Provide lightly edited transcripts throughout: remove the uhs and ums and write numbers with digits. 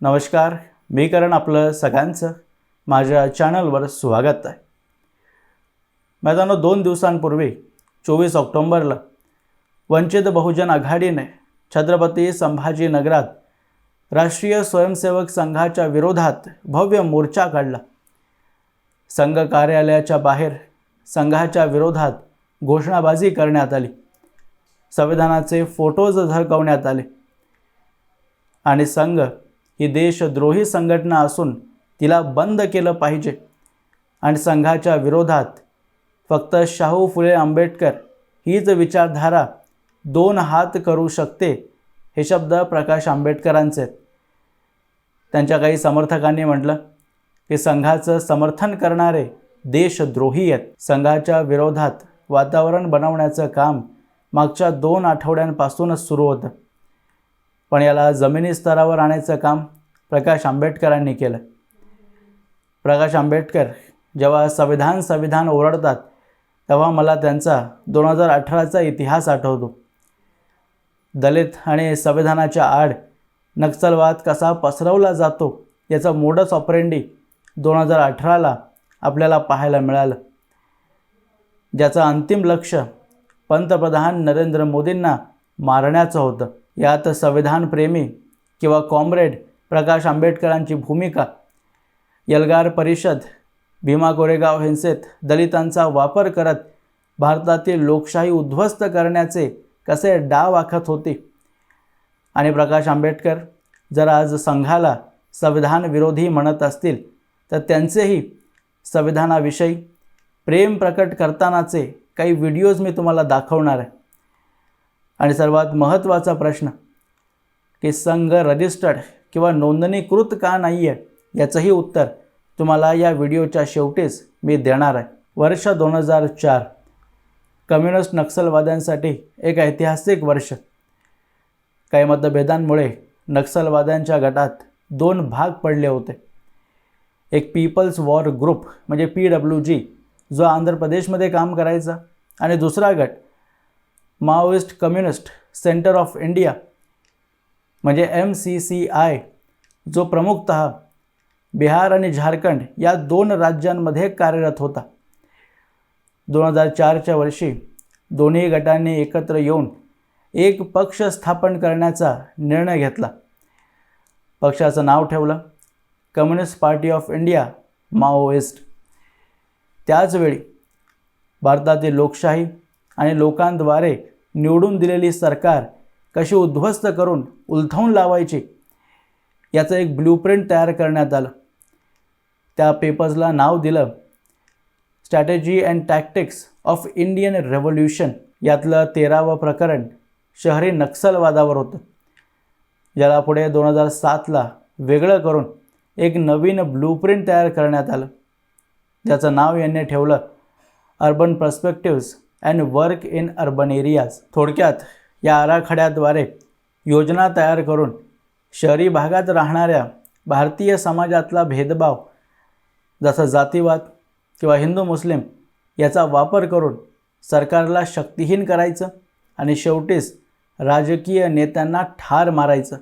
नमस्कार, मी करण आपलं सगळ्यांचं माझ्या चॅनलवर स्वागत आहे. मित्रांनो, 2 दिवसांपूर्वी 24 ऑक्टोबरला वंचित बहुजन आघाडीने छत्रपती संभाजीनगरात राष्ट्रीय स्वयंसेवक संघाच्या विरोधात भव्य मोर्चा काढला. संघ कार्यालयाच्या बाहेर संघाच्या विरोधात घोषणाबाजी करण्यात आली. संविधानाचे फोटोज झळकवण्यात आले आणि संघ ही देशद्रोही संघटना असून तिला बंद केलं पाहिजे आणि संघाच्या विरोधात फक्त शाहू फुले आंबेडकर हीच विचारधारा 2 हात करू शकते हे शब्द प्रकाश आंबेडकरांचे. त्यांच्या काही समर्थकांनी म्हटलं की संघाचं समर्थन करणारे देशद्रोही आहेत. संघाच्या विरोधात वातावरण बनवण्याचं काम मागच्या 2 आठवड्यांपासूनच सुरू होतं, पण याला जमिनी स्तरावर आणायचं काम प्रकाश आंबेडकरांनी केलं. प्रकाश आंबेडकर जेव्हा संविधान ओरडतात तेव्हा मला त्यांचा 2018चा इतिहास आठवतो. दलित आणि संविधानाच्या आड नक्षलवाद कसा पसरवला जातो याचा मोडस ऑपरेंडी 2018ला आपल्याला पाहायला मिळालं, ज्याचं अंतिम लक्ष पंतप्रधान नरेंद्र मोदींना मारण्याचं होतं. यात संविधानप्रेमी किंवा कॉम्रेड प्रकाश आंबेडकरांची भूमिका, एल्गार परिषद भीमा कोरेगाव हिंसेत दलितांचा वापर करत भारतातील लोकशाही उद्ध्वस्त करण्याचे कसे डाव आखत होती, आणि प्रकाश आंबेडकर जर आज संघाला संविधान विरोधी म्हणत असतील तर त्यांचेही संविधानाविषयी प्रेम प्रकट करतानाचे काही व्हिडिओज मी तुम्हाला दाखवणार आहे. आणि सर्वात महत्त्वाचा प्रश्न की संघ रजिस्टर्ड किंवा नोंदणीकृत का नाही आहे याचंही उत्तर तुम्हाला या व्हिडिओच्या शेवटीच मी देणार आहे. वर्ष 2004 कम्युनिस्ट नक्षलवाद्यांसाठी एक ऐतिहासिक वर्ष. काही मतभेदांमुळे नक्षलवाद्यांच्या गटात 2 भाग पडले होते. एक पीपल्स वॉर ग्रुप म्हणजे PWG जो आंध्र प्रदेशमध्ये काम करायचा, आणि दुसरा गट Maoist communist centre of India म्हणजे MCCI जो प्रमुखतः बिहार आणि झारखंड या 2 राज्यांमध्ये कार्यरत होता. 2004च्या वर्षी दोन्ही गटांनी एकत्र येऊन एक पक्ष स्थापन करण्याचा निर्णय घेतला. पक्षाचं नाव ठेवलं communist party of India Maoist. त्याचवेळी भारतातील लोकशाही आणि लोकांद्वारे निवडून दिलेली सरकार कशी उद्ध्वस्त करून उलथवून लावायची याचं एक ब्ल्यूप्रिंट तयार करण्यात आलं. त्या पेपर्सला नाव दिलं strategy and tactics of Indian revolution. यातलं 13वं प्रकरण शहरी नक्षलवादावर होतं, ज्याला पुढे 2007ला वेगळं करून एक नवीन ब्ल्यूप्रिंट तयार करण्यात आलं, ज्याचं नाव यांनी ठेवलं urban पर्स्पेक्टिव्स and work in urban areas. थोडक्यात या आराखड्याद्वारे योजना तयार करून शहरी भागात राहणाऱ्या भारतीय समाजातला भेदभाव जसा जातीवाद किंवा हिंदू मुस्लिम याचा वापर करून सरकारला शक्तिहीन करायचं आणि शेवटीच राजकीय नेत्यांना ठार मारायचं.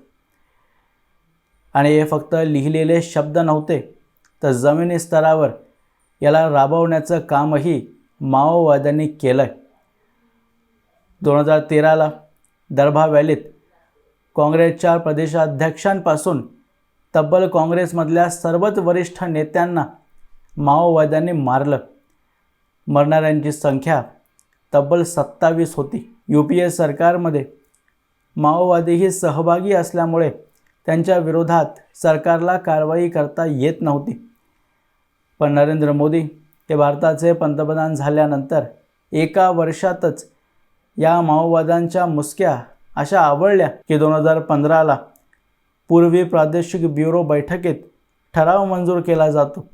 आणि हे फक्त लिहिलेले शब्द नव्हते, तर जमिनी स्तरावर याला राबवण्याचं कामही माओवाद्यांनी केलं आहे. 2013ला दर्भा व्हॅलीत काँग्रेसच्या प्रदेशाध्यक्षांपासून तब्बल काँग्रेसमधल्या सर्वच वरिष्ठ नेत्यांना माओवाद्यांनी मारलं. मरणाऱ्यांची संख्या तब्बल 27 होती. UPA सरकारमध्ये माओवादीही सहभागी असल्यामुळे त्यांच्या विरोधात सरकारला कारवाई करता येत नव्हती. पण नरेंद्र मोदी हे भारताचे पंतप्रधान झाल्यानंतर एका वर्षातच या माओवाद्यांच्या मुसक्या अशा आवळल्या की 2015ला पूर्वी प्रादेशिक ब्युरो बैठकीत ठराव मंजूर केला जातो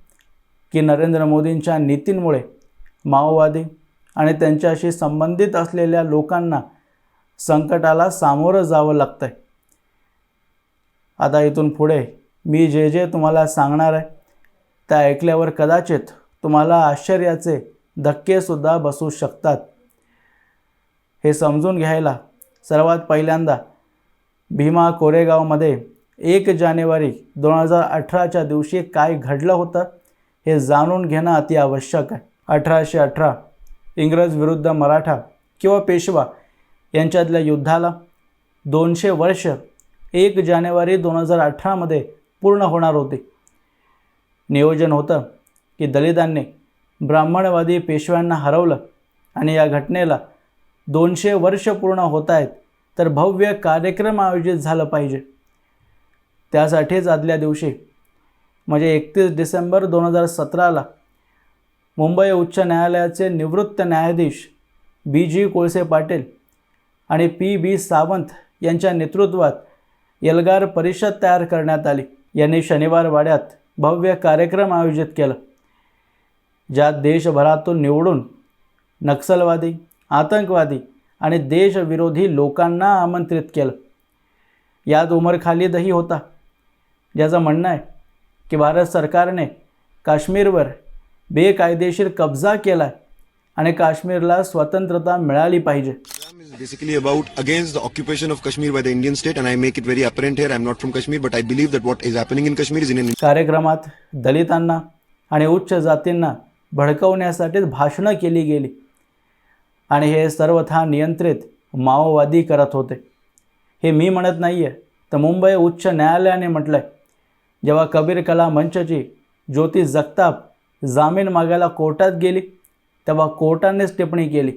की नरेंद्र मोदींच्या नीतींमुळे माओवादी आणि त्यांच्याशी संबंधित असलेल्या लोकांना संकटाला सामोरं जावं लागतंय. आता इथून पुढे मी जे तुम्हाला सांगणार आहे ते ऐकल्यावर कदाचित तुम्हाला आश्चर्याचे धक्केसुद्धा बसू शकतात. हे समजून घ्यायला सर्वात पहिल्यांदा भीमा कोरेगावमध्ये 1 जानेवारी 2018च्या दिवशी काय घडलं होतं हे जाणून घेणं अति आवश्यक आहे. 1818 इंग्रज विरुद्ध मराठा किंवा पेशवा यांच्यातल्या युद्धाला 200 वर्ष 1 जानेवारी 2018मध्ये पूर्ण होणार होते. नियोजन होतं की दलितांनी ब्राह्मणवादी पेशव्यांना हरवलं आणि या घटनेला 200 वर्ष पूर्ण होत आहेत तर भव्य कार्यक्रम आयोजित झालं पाहिजे. त्यासाठीच आदल्या दिवशी म्हणजे 31 डिसेंबर 2017ला मुंबई उच्च न्यायालयाचे निवृत्त न्यायाधीश BG कोळसे पाटील आणि PB सावंत यांच्या नेतृत्वात एल्गार परिषद तयार करण्यात आली. यांनी शनिवार वाड्यात भव्य कार्यक्रम आयोजित केला, ज्यात देशभरातून निवडून नक्षलवादी, आतंकवादी आणि देशविरोधी लोकांना आमंत्रित केलं. यात उमर खालिदही होता, ज्याचं म्हणणं आहे की भारत सरकारने काश्मीरवर बेकायदेशीर कब्जा केला आणि काश्मीरला स्वतंत्रता मिळाली पाहिजे. Basically about against the occupation of Kashmir by the Indian state, and I make it very apparent here, I am not from Kashmir, but I believe that what is happening in Kashmir is in an... कार्यक्रमात दलितांना आणि उच्च जातींना भडकवण्यासाठीच भाषणं केली गेली आणि हे सर्वथा नियंत्रित माओवादी करत होते. हे मी म्हणत नाही आहे, तर मुंबई उच्च न्यायालयाने म्हटलं आहे. जेव्हा कबीर कला मंचची ज्योती जगताप जामीन मागायला कोर्टात गेली तेव्हा कोर्टानेच टिप्पणी केली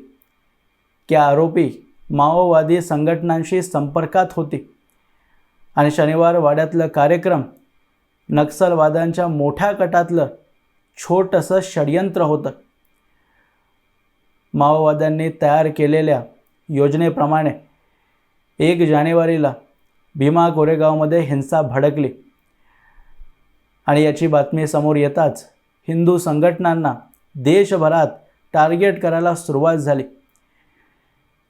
की आरोपी माओवादी संघटनांशी संपर्कात होती आणि शनिवार वाड्यातलं कार्यक्रम नक्षलवाद्यांच्या मोठ्या गटातलं छोटंसं षडयंत्र होतं. माओवाद्यांनी तयार केलेल्या योजनेप्रमाणे 1 जानेवारीला भीमा कोरेगावमध्ये हिंसा भडकली आणि याची बातमी समोर येताच हिंदू संघटनांना देशभरात टार्गेट करायला सुरुवात झाली.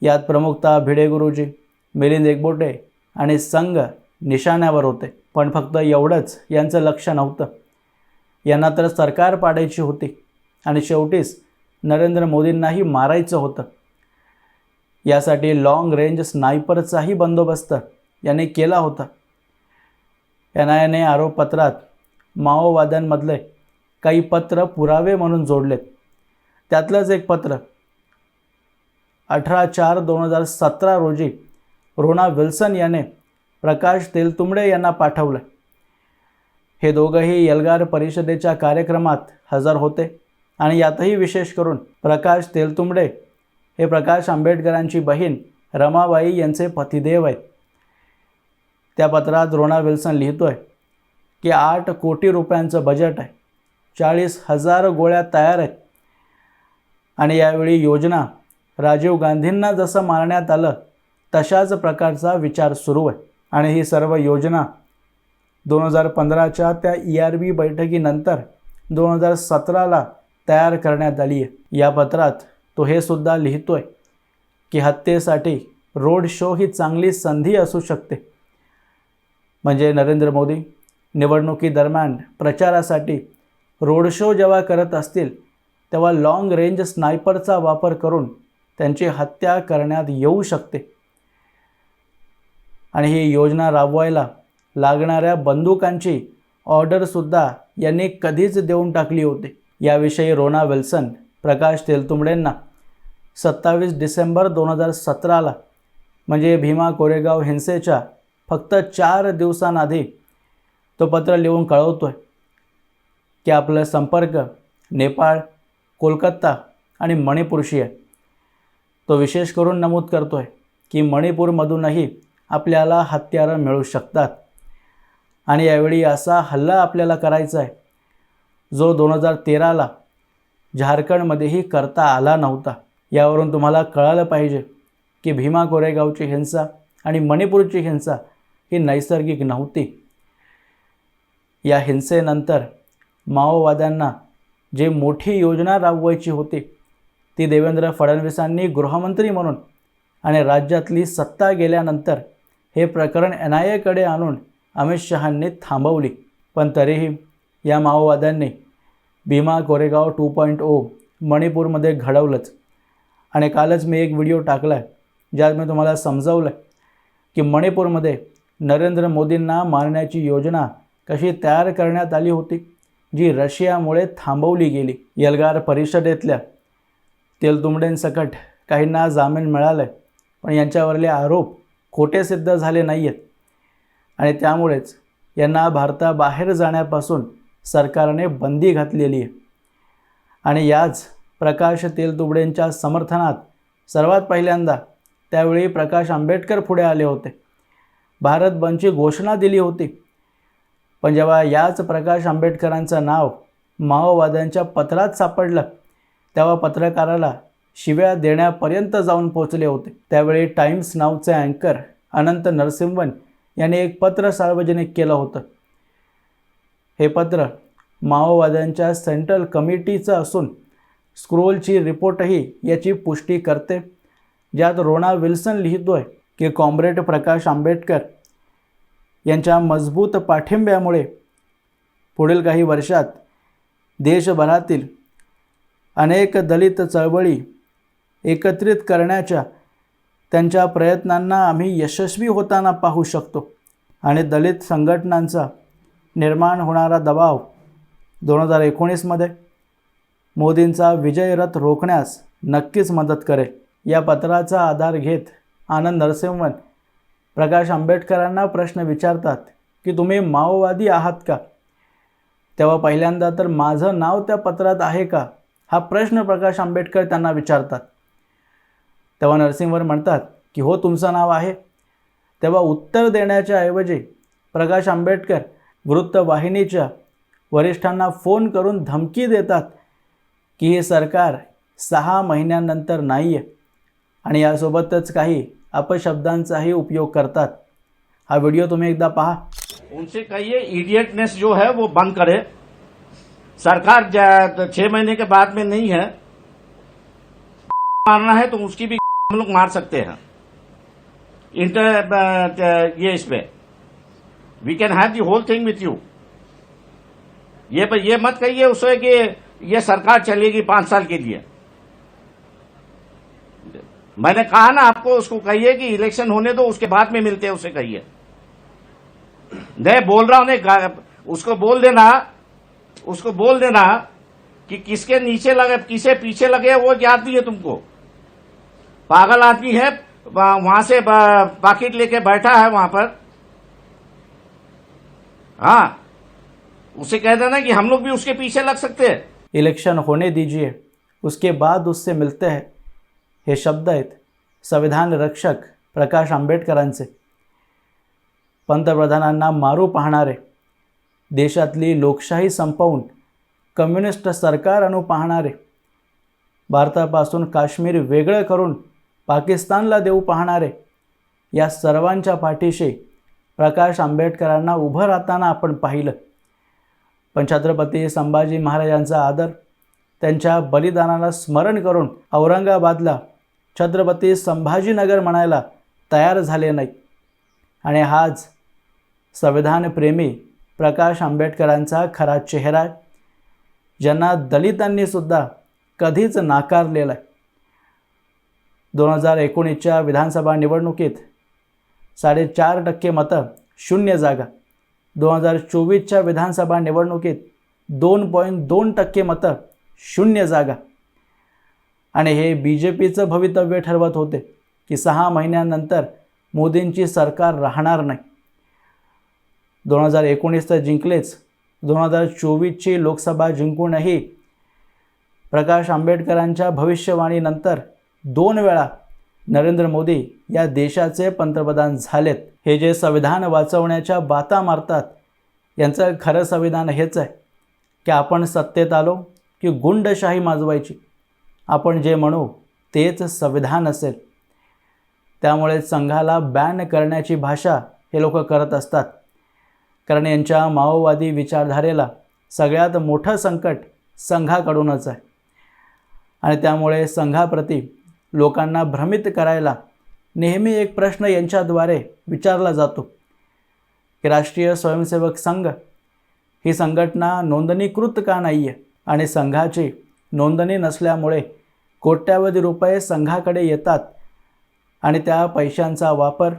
यात प्रमुखतः भिडे गुरुजी, मिलिंद एकबोटे आणि संघ निशाण्यावर होते. पण फक्त एवढंच यांचं लक्ष नव्हतं. यांना तर सरकार पाडायची होती आणि शेवटीच नरेंद्र मोदींनाही मारायचं होतं. यासाठी लॉंग रेंज स्नायपरचाही बंदोबस्त यांनी केला होता. NIAने आरोपपत्रात माओवाद्यांमधले काही पत्र पुरावे म्हणून जोडलेत. त्यातलंच एक पत्र 18/4/2017 रोजी रोना विल्सन याने प्रकाश तेलतुंबडे यांना पाठवलं. हे दोघंही एल्गार परिषदेच्या कार्यक्रमात हजर होते आणि यातही विशेष करून प्रकाश तेलतुंबडे हे प्रकाश आंबेडकरांची बहीण रमाबाई यांचे पतिदेव आहेत. त्या पत्रात रोना विल्सन लिहितोय की 8 कोटी रुपयांचं बजेट आहे, 40,000 गोळ्या तयार आहेत आणि यावेळी योजना राजीव गांधींना जसं मारण्यात आलं तशाच प्रकारचा विचार सुरू आहे. आणि ही सर्व योजना 2015च्या त्या ERB बैठकीनंतर 2017ला तयार करण्यात आली आहे. या पत्रात तो हे सुद्धा लिहितोय की हत्येसाठी रोड शो ही चांगली संधी असू शकते. म्हणजे नरेंद्र मोदी निवडणुकीदरम्यान प्रचारासाठी रोड शो जेव्हा करत असतील तेव्हा लॉंग रेंज स्नायपरचा वापर करून त्यांची हत्या करण्यात येऊ शकते. आणि ही योजना राबवायला लागणाऱ्या बंदुकांची ऑर्डरसुद्धा यांनी कधीच देऊन टाकली होती. याविषयी रोना विल्सन प्रकाश तेलतुंबडेंना 27 डिसेंबर 2017ला म्हणजे भीमा कोरेगाव हिंसेच्या फक्त 4 दिवसांआधी तो पत्र लिहून कळवतोय की आपला संपर्क नेपाळ, कोलकाता आणि मणिपूरशी आहे. तो विशेष करून नमूद करतोय की मणिपूरमधूनही आपल्याला हत्यारं मिळू शकतात आणि यावेळी असा हल्ला आपल्याला करायचा आहे जो 2013ला झारखंडमध्येही करता आला नव्हता. यावरून तुम्हाला कळालं पाहिजे की भीमा कोरेगावची हिंसा आणि मणिपूरची हिंसा ही नैसर्गिक नव्हती. या हिंसेनंतर माओवाद्यांना जे मोठी योजना राबवायची होती ती देवेंद्र फडणवीसांनी गृहमंत्री म्हणून आणि राज्यातली सत्ता गेल्यानंतर हे प्रकरण NIAकडे आणून अमित शहांनी थांबवली. पण तरीही या माओवाद्यांनी भीमा कोरेगाव 2.0 मणिपूरमध्ये घडवलंच. आणि कालच मी एक व्हिडिओ टाकला आहे ज्यात मी तुम्हाला समजावलं की मणिपूरमध्ये नरेंद्र मोदींना मारण्याची योजना कशी तयार करण्यात आली होती, जी रशियामुळे थांबवली गेली. एल्गार परिषदेतल्या तेलतुंबडेंसकट काहींना जामीन मिळाला, पण यांच्यावरले आरोप खोटे सिद्ध झाले नाही आहेत आणि त्यामुळेच यांना भारताबाहेर जाण्यापासून सरकारने बंदी घातलेली आहे. आणि याच प्रकाश तेलतुंबडेंच्या समर्थनात सर्वात पहिल्यांदा त्यावेळी प्रकाश आंबेडकर पुढे आले होते. भारत बंदची घोषणा दिली होती. पण जेव्हा याच प्रकाश आंबेडकरांचं नाव माओवाद्यांच्या पत्रात सापडलं, तेव्हा पत्रकाराला शिव्या देण्यापर्यंत जाऊन पोचले होते. त्यावेळी टाइम्स नावचे अँकर अनंत नरसिंवन यांनी एक पत्र सार्वजनिक केलं होतं. हे पत्र माओवाद्यांच्या सेंट्रल कमिटीचं असून स्क्रोलची रिपोर्टही याची पुष्टी करते, ज्यात रोना विल्सन लिहितोय की कॉम्रेड प्रकाश आंबेडकर यांच्या मजबूत पाठिंब्यामुळे पुढील काही वर्षात देशभरातील अनेक दलित चळवळी एकत्रित करण्याच्या त्यांच्या प्रयत्नांना आम्ही यशस्वी होताना पाहू शकतो आणि दलित संघटनांचा निर्माण होणारा दबाव 2019मध्ये मोदींचा विजय रथ रोखण्यास नक्कीच मदत करेल. या पत्राचा आधार घेत आनंद नरसिंवन प्रकाश आंबेडकरांना प्रश्न विचारतात की तुम्ही माओवादी आहात का? तेव्हा पहिल्यांदा तर माझं नाव त्या पत्रात आहे का, हा प्रश्न प्रकाश आंबेडकर त्यांना विचारतात. तेव्हा नरसिंवन म्हणतात की हो, तुमचं नाव आहे. तेव्हा उत्तर देण्याच्या ऐवजी प्रकाश आंबेडकर वृत्तवाहिनीच्या वरिष्ठांना फोन करून धमकी देतात की हे सरकार 6 महिन्यांनंतर नाही आहे आणि यासोबतच काही अपशब्दांचाही उपयोग करतात. हा व्हिडिओ तुम्ही एकदा पहा. उनसे कहिए इडियटनेस जो है वो बंद करे. सरकार 6 महीने के बाद में नहीं है, मारना है तो उसकी भी हम लोग मार सकते हैं. ये इस पे we can have the whole thing with you. ये मत कहिए उससे कि ये सरकार चलेगी 5 साल के लिए. मैंने कहा ना आपको, उसको कहिए कि इलेक्शन होने दो, उसके बाद में मिलते हैं, उसे कहिए. नहीं बोल रहा हूं, नहीं उसको बोल देना कि किसके नीचे लगे किसे पीछे लगे वो याद नहीं है तुमको. पागल आदमी है, वहां से पाकिट लेके बैठा है वहां पर. हाँ, उसे कह देना कि हम लोग भी उसके पीछे लग सकते हैं. इलेक्शन होने दीजिए, उसके बाद उससे मिलते हैं, हे शब्द आहेत संविधान रक्षक प्रकाश आंबेडकरांचे. पंतप्रधानांना मारू पाहणारे, देशातली लोकशाही संपवून कम्युनिस्ट सरकार आणू पाहणारे, भारतापासून काश्मीर वेगळं करून पाकिस्तानला देऊ पाहणारे, या सर्वांच्या पाठीशी प्रकाश आंबेडकरांना उभं राहताना आपण पाहिलं. पण छत्रपती संभाजी महाराजांचा आदर, त्यांच्या बलिदानाला स्मरण करून औरंगाबादला छत्रपती संभाजीनगर म्हणायला तयार झाले नाही. आणि हाच संविधानप्रेमी प्रकाश आंबेडकरांचा खरा चेहरा आहे, ज्यांना दलितांनीसुद्धा कधीच नाकारलेला आहे. 2019च्या विधानसभा निवडणुकीत 4.5% मतं, 0 जागा. 2024च्या विधानसभा निवडणुकीत 2.2% मतं, 0 जागा. आणि हे BJPचं भवितव्य ठरवत होते की 6 महिन्यानंतर मोदींची सरकार राहणार नाही. 2019 तर जिंकलेच, 2024ची लोकसभा जिंकूनही प्रकाश आंबेडकरांच्या भविष्यवाणीनंतर 2 वेळा नरेंद्र मोदी या देशाचे पंतप्रधान झालेत. हे जे संविधान वाचवण्याच्या बाता मारतात, यांचं खरं संविधान हेच आहे की आपण सत्तेत आलो की गुंडशाही माजवायची, आपण जे म्हणू तेच संविधान असेल. त्यामुळे संघाला बॅन करण्याची भाषा हे लोक करत असतात, कारण यांच्या माओवादी विचारधारेला सगळ्यात मोठं संकट संघाकडूनच आहे. आणि त्यामुळे संघाप्रती लोकांना भ्रमित करायला नेहमी एक प्रश्न यांच्याद्वारे विचारला जातो की राष्ट्रीय स्वयंसेवक संघ ही संघटना नोंदणीकृत का नाही आहे, आणि संघाची नोंदणी नसल्यामुळे कोट्यावधी रुपये संघाकडे येतात आणि त्या पैशांचा वापर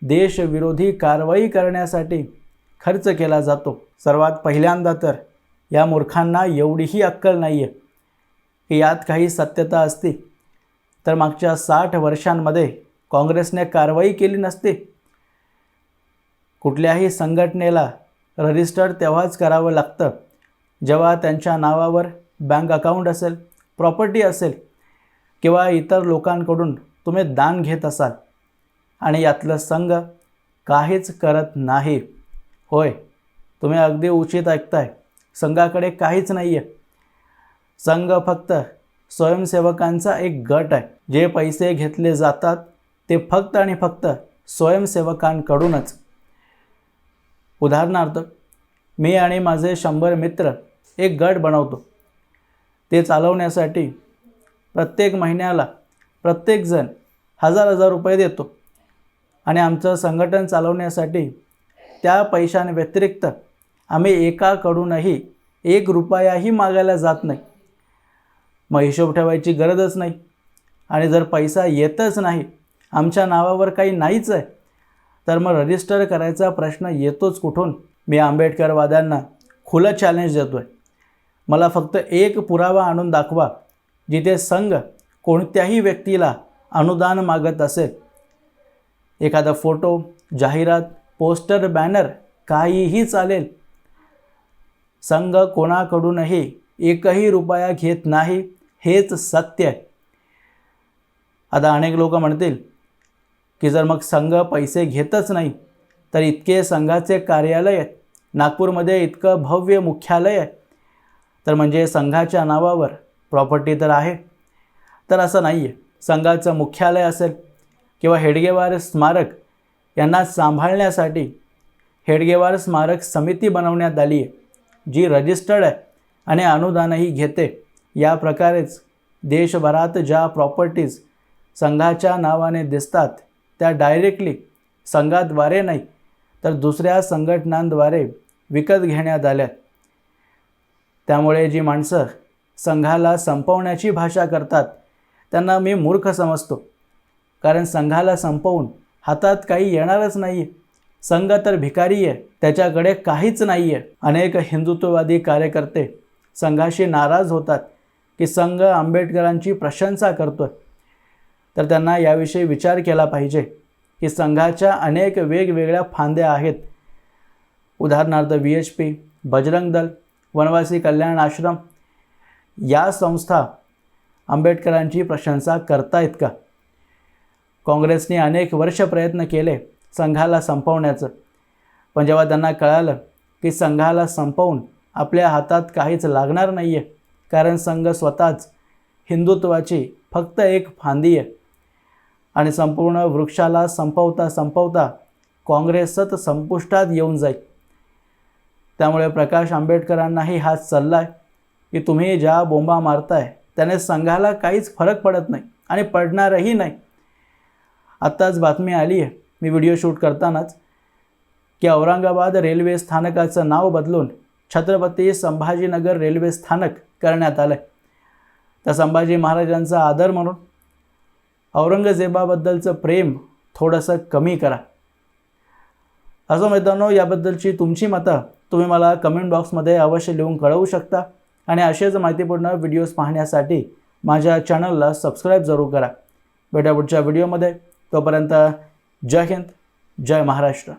देशविरोधी कारवाई करण्यासाठी खर्च केला जातो। सर्वात पहिल्यांदा तर या मूर्खांना एवढीही अक्कल नाही आहे की यात काही सत्यता असती तर मागच्या 60 वर्षांमध्ये काँग्रेसने कारवाई केली नसती। कुठल्याही संघटनेला रजिस्टर तेव्हाच करावं लागतं जेव्हा त्यांच्या नावावर बँक अकाउंट असेल, प्रॉपर्टी असेल किंवा इतर लोकांकडून तुम्ही दान घेत असाल आणि यातलं संघ काहीच करत नाही। होय, तुम्ही अगदी उचित ऐकताय, संघाकडे काहीच नाही आहे। संघ फक्त स्वयंसेवकांचा एक गट आहे। जे पैसे घेतले जातात ते फक्त आणि फक्त स्वयंसेवकांकडूनच। उदाहरणार्थ, मी आणि माझे 100 मित्र एक गट बनवतो। ते चालवण्यासाठी प्रत्येक महिन्याला प्रत्येकजण हजार रुपये देतो आणि आमचं संघटन चालवण्यासाठी त्या पैशांव्यतिरिक्त आम्ही एकाकडूनही 1 रुपयाही मागायला जात नाही। मग हिशोब ठेवायची गरजच नाही आणि जर पैसा येतच नाही, आमच्या नावावर काही नाहीच आहे, तर मग रजिस्टर करायचा प्रश्न येतोच कुठून? मी आंबेडकरवाद्यांना खुलं चॅलेंज देतो आहे, मला फक्त एक पुरावा आणून दाखवा जिथे संघ कोणत्याही व्यक्तीला अनुदान मागत असेल। एखादा फोटो, जाहिरात, पोस्टर, बॅनर काहीही चालेल। संघ कोणाकडूनही 1ही रुपया घेत नाही, हेच सत्य आहे। आता अनेक लोक म्हणतील की जर मग संघ पैसे घेतच नाही तर इतके संघाचे कार्यालय आहे, नागपूरमध्ये इतकं भव्य मुख्यालय आहे, तर म्हणजे संघाच्या नावावर प्रॉपर्टी तर आहे। तर असं नाही आहे। संघाचं मुख्यालय असेल किंवा हेडगेवार स्मारक यांना सांभाळण्यासाठी हेडगेवार स्मारक समिती बनवण्यात आली आहे, जी रजिस्टर्ड आहे आणि अनुदानही घेते। या प्रकारेच देशभरात ज्या प्रॉपर्टीज संघाच्या नावाने दिसतात त्या डायरेक्टली संघाद्वारे नाही तर दुसऱ्या संघटनांद्वारे विकत घेण्यात आल्या। त्यामुळे जी माणसं संघाला संपवण्याची भाषा करतात त्यांना मी मूर्ख समजतो, कारण संघाला संपवून हातात काही येणारच नाही। संघ तर भिकारी आहे, त्याच्याकडे काहीच नाही आहे। अनेक हिंदुत्ववादी कार्यकर्ते संघाशी नाराज होतात की संघ आंबेडकरांची प्रशंसा करतोय, तर त्यांना याविषयी विचार केला पाहिजे की संघाच्या अनेक वेगवेगळ्या फांद्या आहेत। उदाहरणार्थ VHP, बजरंग दल, वनवासी कल्याण आश्रम या संस्था आंबेडकरांची प्रशंसा करतायत का? काँग्रेसने अनेक वर्ष प्रयत्न केले संघाला संपवण्याचं, पण जेव्हा त्यांना कळालं की संघाला संपवून आपल्या हातात काहीच लागणार नाही आहे, कारण संघ स्वतःच हिंदुत्वाची फक्त एक फांदी आहे आणि संपूर्ण वृक्षाला संपवता संपवता काँग्रेसच संपुष्टात येऊन जाईल। त्यामुळे प्रकाश आंबेडकरांनाही हा सल्ला आहे की तुम्ही ज्या बोंबा मारताय त्याने संघाला काहीच फरक पडत नाही आणि पडणारही नाही। आत्ताच बातमी आली आहे, मी व्हिडिओ शूट करतानाच, की औरंगाबाद रेल्वे स्थानकाचं नाव बदलून छत्रपती संभाजीनगर रेल्वे स्थानक करण्यात आलं आहे। त्या संभाजी महाराजांचा आदर म्हणून औरंगजेबाबद्दलचं प्रेम थोडंसं कमी करा। असं मित्रांनो, याबद्दलची तुमची मतं तुम्ही मला कमेंट बॉक्समध्ये अवश्य लिहून कळवू शकता आणि असेच माहितीपूर्ण व्हिडिओज पाहण्यासाठी माझ्या चॅनलला सबस्क्राईब जरूर करा। भेटूया पुढच्या व्हिडिओमध्ये, तोपर्यंत जय हिंद, जय महाराष्ट्र।